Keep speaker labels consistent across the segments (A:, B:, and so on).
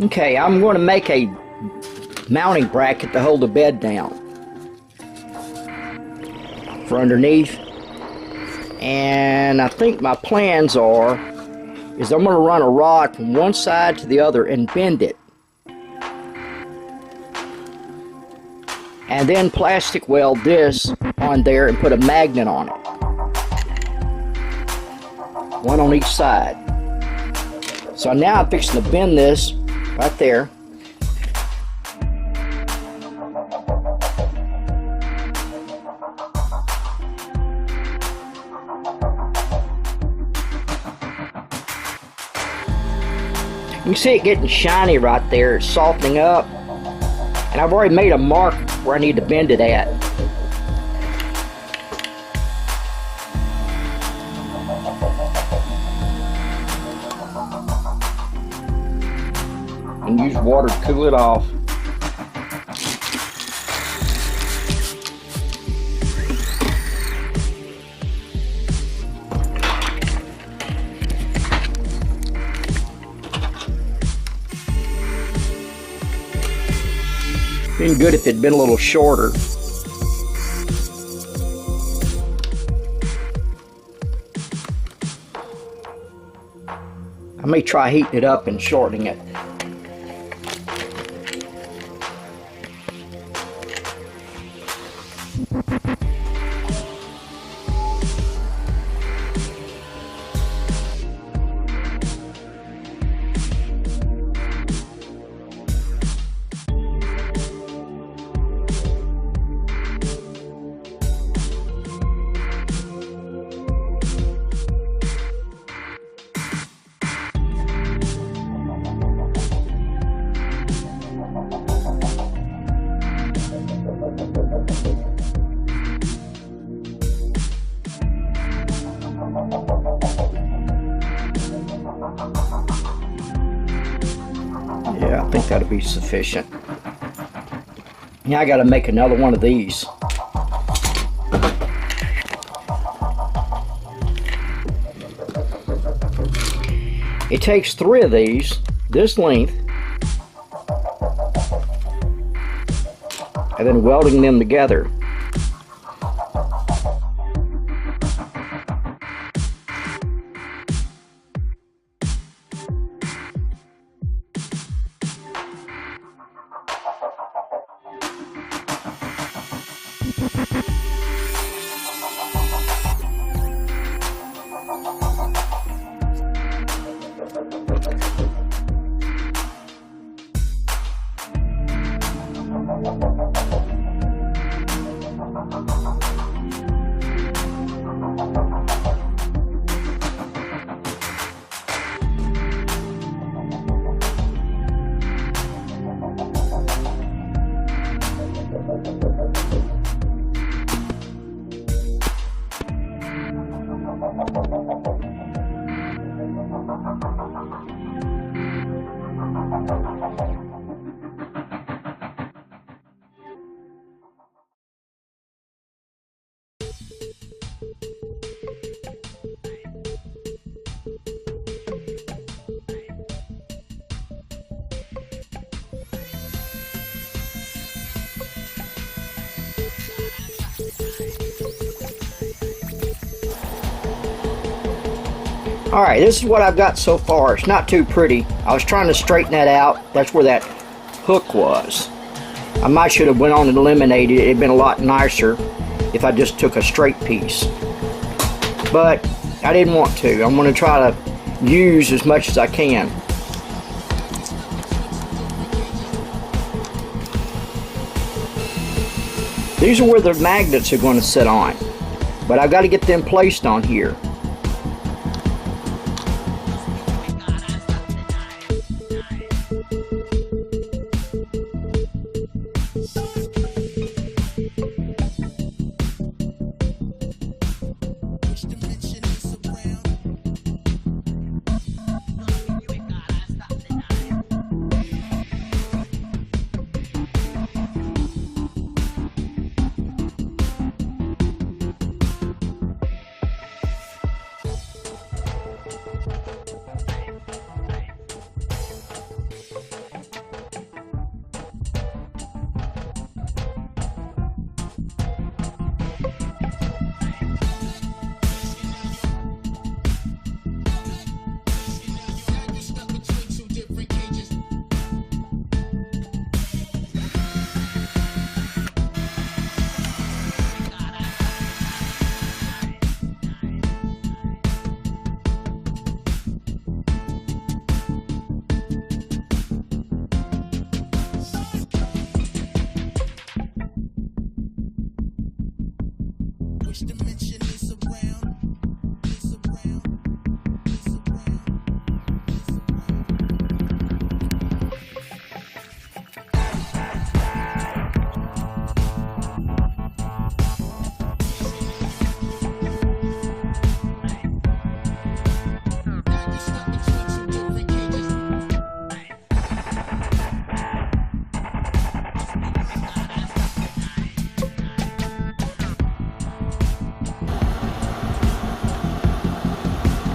A: Okay, I'm going to make a mounting bracket to hold the bed down for underneath. And I think my plans is I'm going to run a rod from one side to the other and bend it. And then plastic weld this on there and put a magnet on it. One on each side. So now I'm fixing to bend this right there. You can see it getting shiny right there. It's softening up. And I've already made a mark where I need to bend it at. And use water to cool it off. Been good if it'd been a little shorter. I may try heating it up and shortening it. Yeah, I think that'll be sufficient. Now I got to make another one of these. It takes 3 of these, this length, and then welding them together. Alright, this is what I've got so far. It's not too pretty. I was trying to straighten that out. That's where that hook was. I might should have went on and eliminated it. It'd been a lot nicer if I just took a straight piece. But I didn't want to. I'm going to try to use as much as I can. These are where the magnets are going to sit on. But I've got to get them placed on here.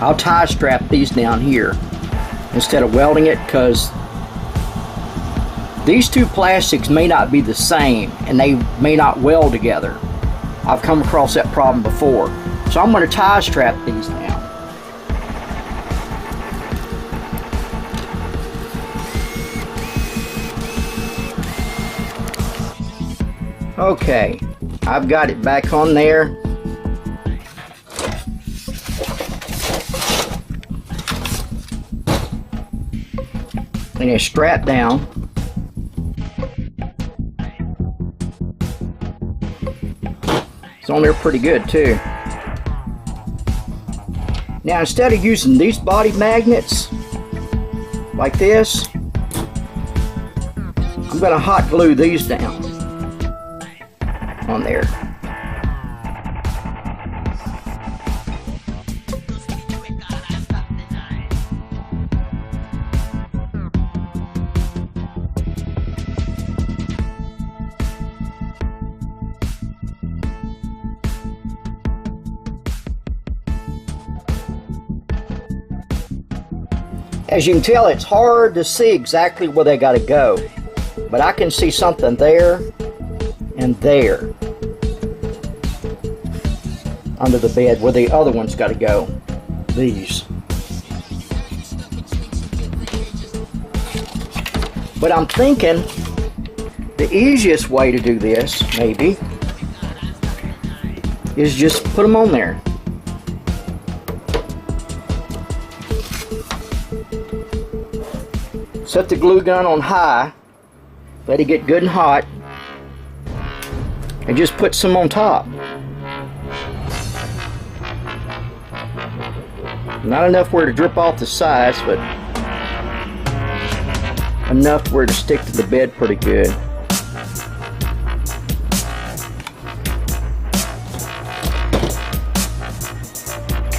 A: I'll tie strap these down here instead of welding it, because these two plastics may not be the same and they may not weld together. I've come across that problem before. So I'm going to tie strap these down. Okay, I've got it back on there. And it's strapped down. It's on there pretty good too. Now instead of using these body magnets like this, I'm going to hot glue these down on there. As you can tell, it's hard to see exactly where they got to go, but I can see something there and there under the bed where the other one's got to go. These. But I'm thinking the easiest way to do this, maybe, is just put them on there. Set the glue gun on high, let it get good and hot, and just put some on top. Not enough where to drip off the sides, but enough where to stick to the bed pretty good.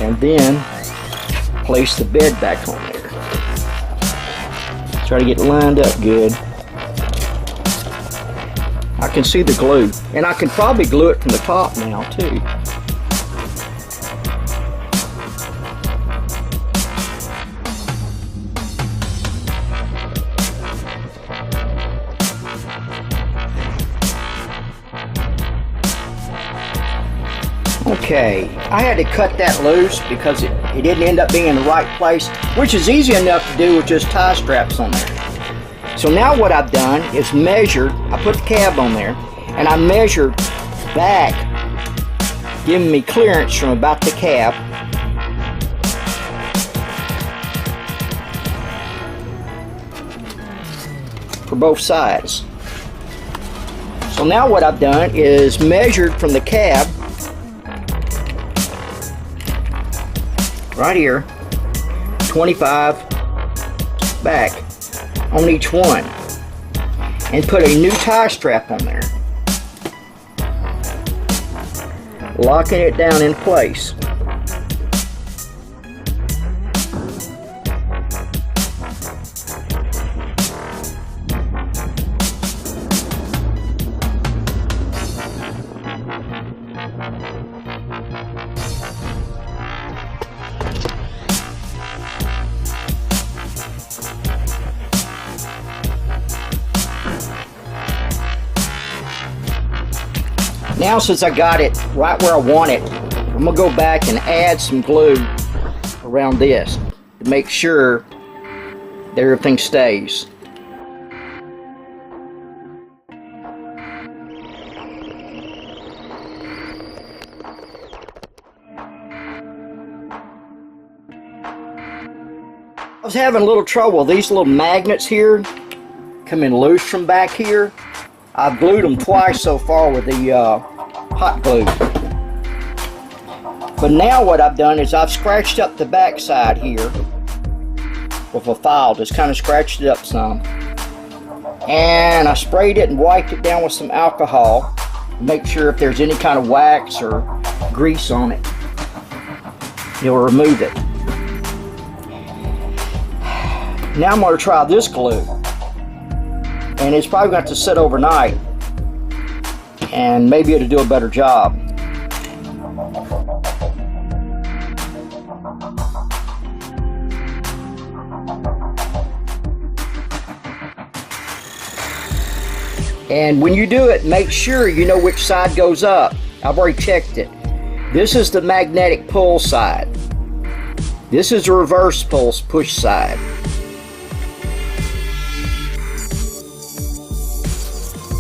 A: And then place the bed back on there. Try to get lined up good. I can see the glue, and I can probably glue it from the top now too. Okay, I had to cut that loose because it didn't end up being in the right place, which is easy enough to do with just tie straps on there. So now what I've done is measured, I put the cab on there, and I measured back, giving me clearance from about the cab for both sides. So now what I've done is measured from the cab right here, 25 back on each one, and put a new tie strap on there, locking it down in place. Now since I got it right where I want it, I'm going to go back and add some glue around this to make sure that everything stays. I was having a little trouble. These little magnets here coming loose from back here. I've glued them twice so far with the hot glue. But now what I've done is I've scratched up the back side here with a file, just kind of scratched it up some. And I sprayed it and wiped it down with some alcohol. Make sure if there's any kind of wax or grease on it, you'll remove it. Now I'm going to try this glue. And it's probably going to have to sit overnight. And maybe it'll do a better job. And when you do it, make sure you know which side goes up. I've already checked it. This is the magnetic pull side. This is the reverse pulse push side.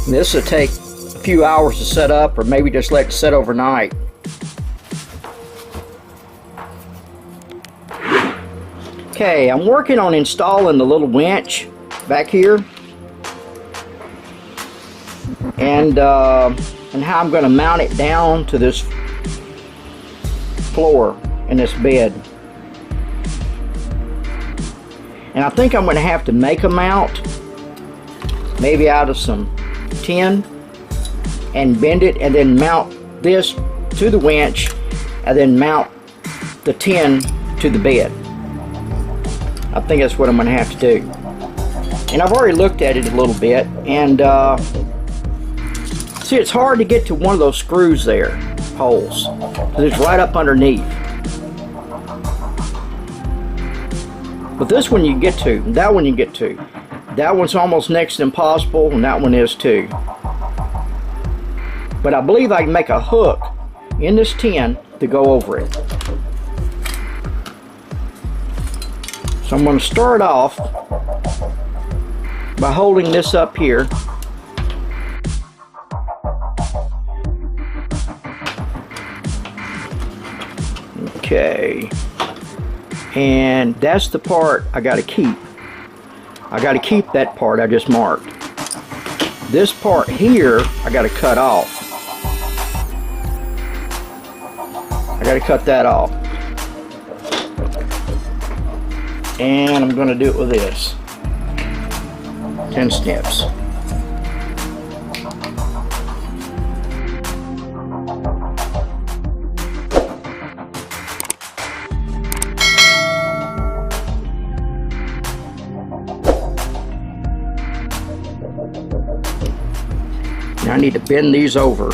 A: This will take a few hours to set up, or maybe just let it set overnight. Okay, I'm working on installing the little winch back here. And how I'm going to mount it down to this floor in this bed. And I think I'm going to have to make a mount, maybe out of some tin, and bend it and then mount this to the winch and then mount the tin to the bed. I think that's what I'm going to have to do. And I've already looked at it a little bit, and see, it's hard to get to one of those screws there, holes, because it's right up underneath. But this one you can get to, that one you can get to. That one's almost next to impossible, and that one is too. But I believe I can make a hook in this tin to go over it. So I'm going to start off by holding this up here. Okay, and that's the part I got to keep. I got to keep that part I just marked. This part here I got to cut off. I got to cut that off. And I'm going to do it with this. 10 snips. Now I need to bend these over.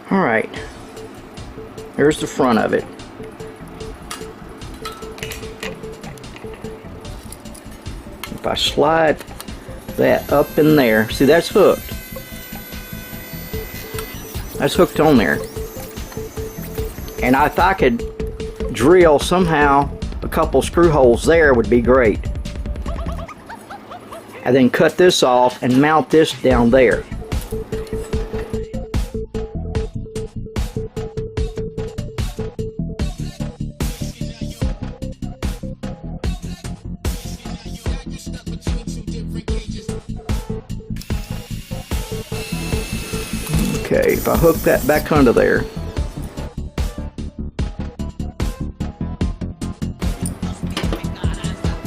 A: All right, there's the front of it. If I slide that up in there, see, that's hooked. That's hooked on there. And if I could drill somehow a couple screw holes there, would be great. And then cut this off and mount this down there. Okay, if I hook that back under there,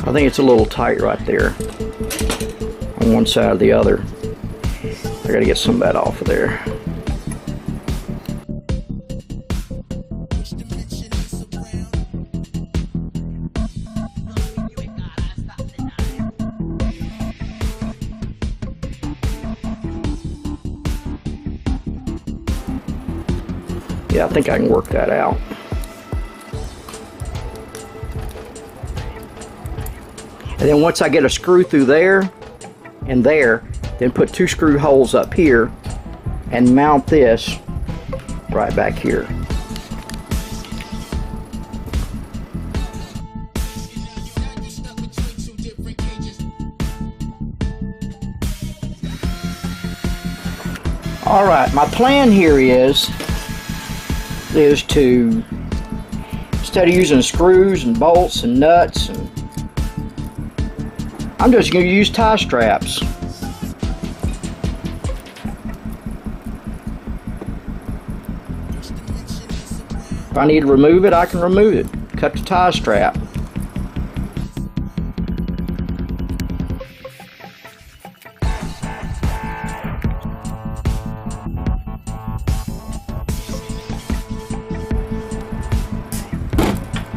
A: I think it's a little tight right there on one side or the other. I gotta get some of that off of there. Yeah, I think I can work that out. And then once I get a screw through there and there, then put 2 screw holes up here and mount this right back here. Alright, my plan here is to Instead of using screws and bolts and nuts, and I'm just going to use tie straps. If I need to remove it, I can remove it. Cut the tie strap.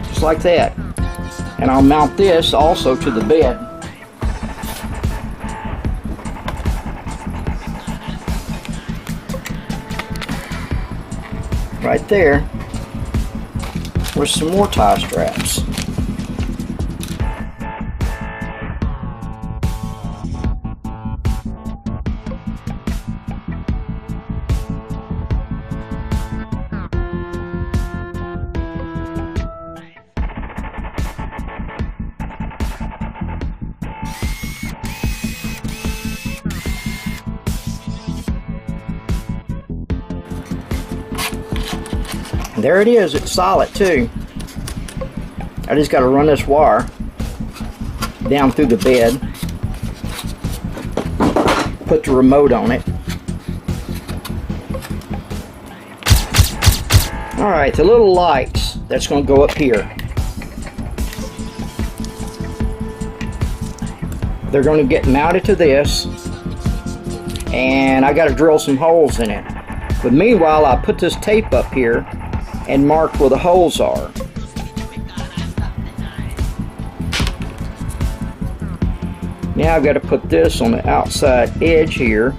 A: Just like that. And I'll mount this also to the bed. Right there. With some more tie straps. There it is, it's solid too. I just got to run this wire down through the bed, put the remote on it. Alright, the little lights, that's going to go up here. They're going to get mounted to this, and I got to drill some holes in it. But meanwhile, I put this tape up here and mark where the holes are. Now I've got to put this on the outside edge here.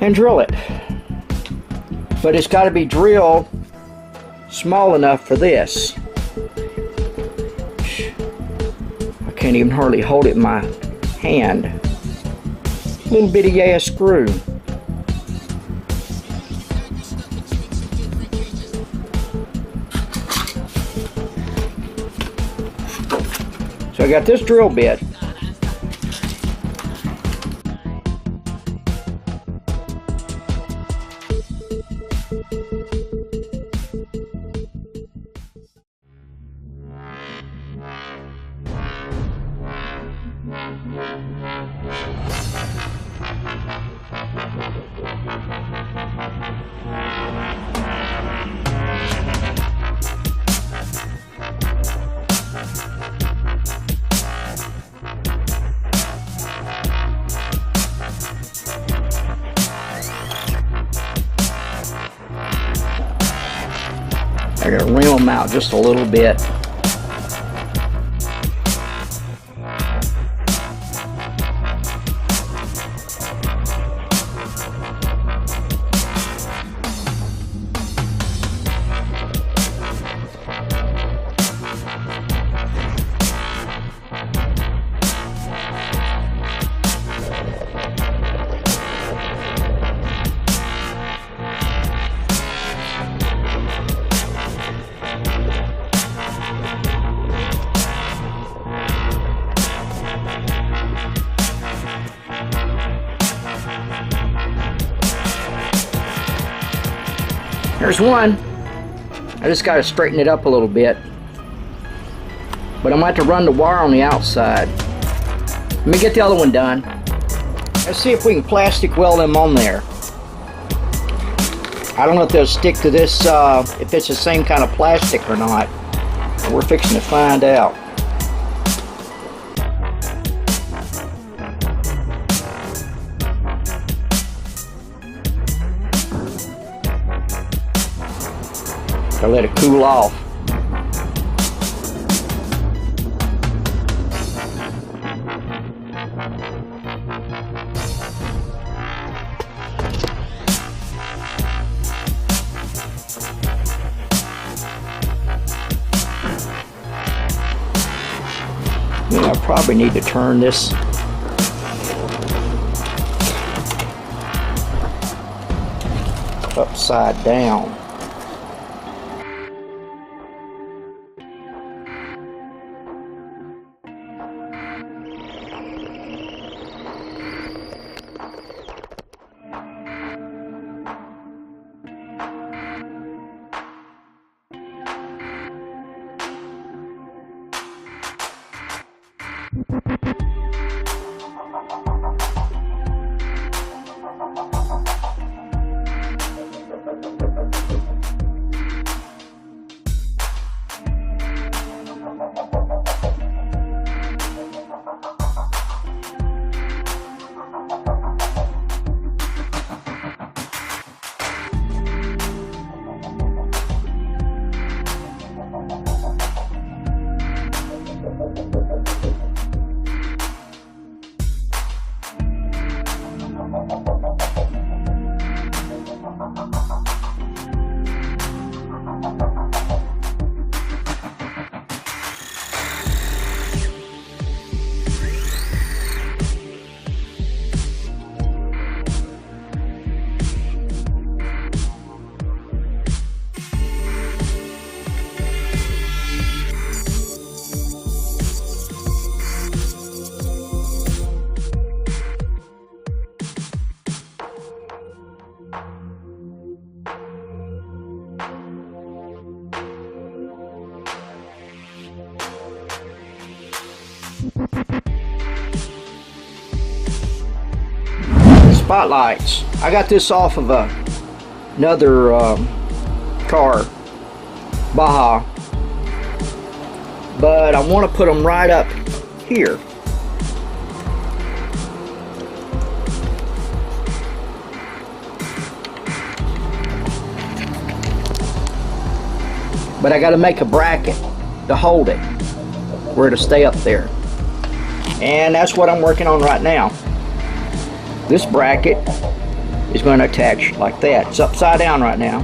A: And drill it. But it's got to be drilled small enough for this. I can't even hardly hold it in my hand. Little bitty ass screw. So I got this drill bit. I gotta rim them out just a little bit. There's one. I just got to straighten it up a little bit. But I'm going to have to run the wire on the outside. Let me get the other one done. Let's see if we can plastic weld them on there. I don't know if they'll stick to this, if it's the same kind of plastic or not. We're fixing to find out. I let it cool off. I probably need to turn this upside down. spotlights. I got this off of another car, Baja, but I want to put them right up here. But I got to make a bracket to hold it, where to stay up there. And that's what I'm working on right now. This bracket is going to attach like that. It's upside down right now,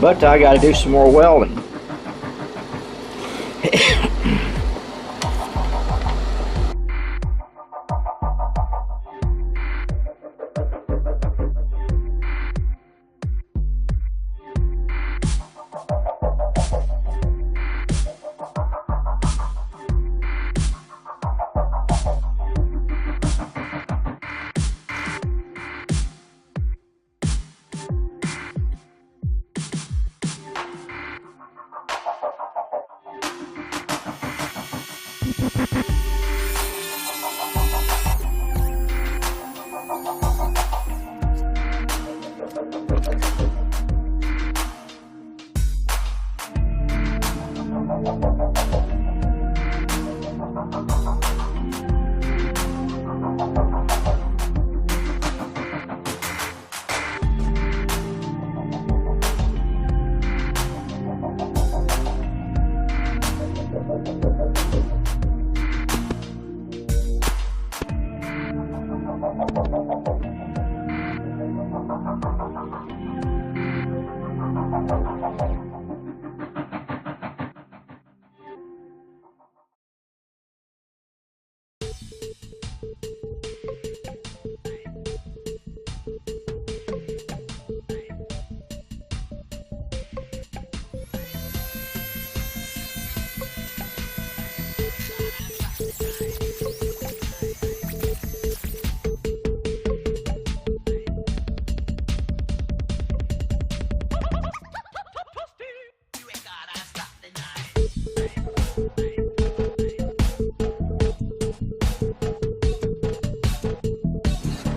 A: but I got to do some more welding.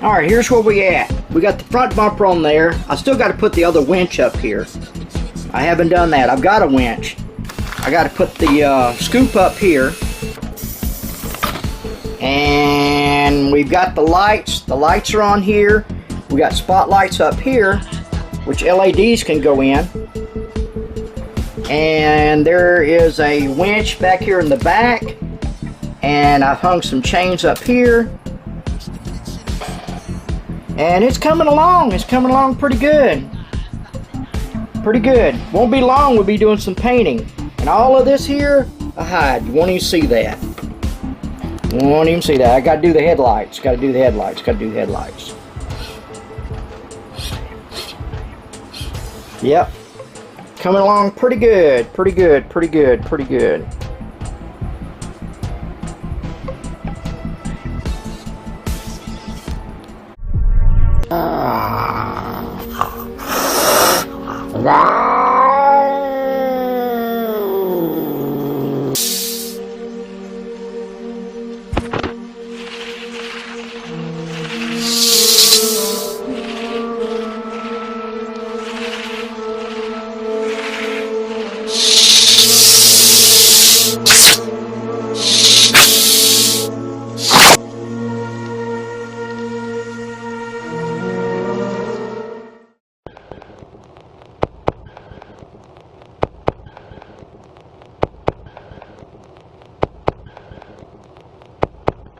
A: Alright, here's where we at. We got the front bumper on there. I still got to put the other winch up here. I haven't done that. I've got a winch. I got to put the scoop up here. And we've got the lights. The lights are on here. We got spotlights up here, which LEDs can go in. And there is a winch back here in the back. And I've hung some chains up here. And it's coming along. It's coming along pretty good. Pretty good. Won't be long, we'll be doing some painting. And all of this here, I hide. You won't even see that. You won't even see that. I gotta do the headlights. Gotta do the headlights. Gotta do the headlights. Yep. Coming along pretty good. Pretty good. Pretty good. Pretty good. Ah.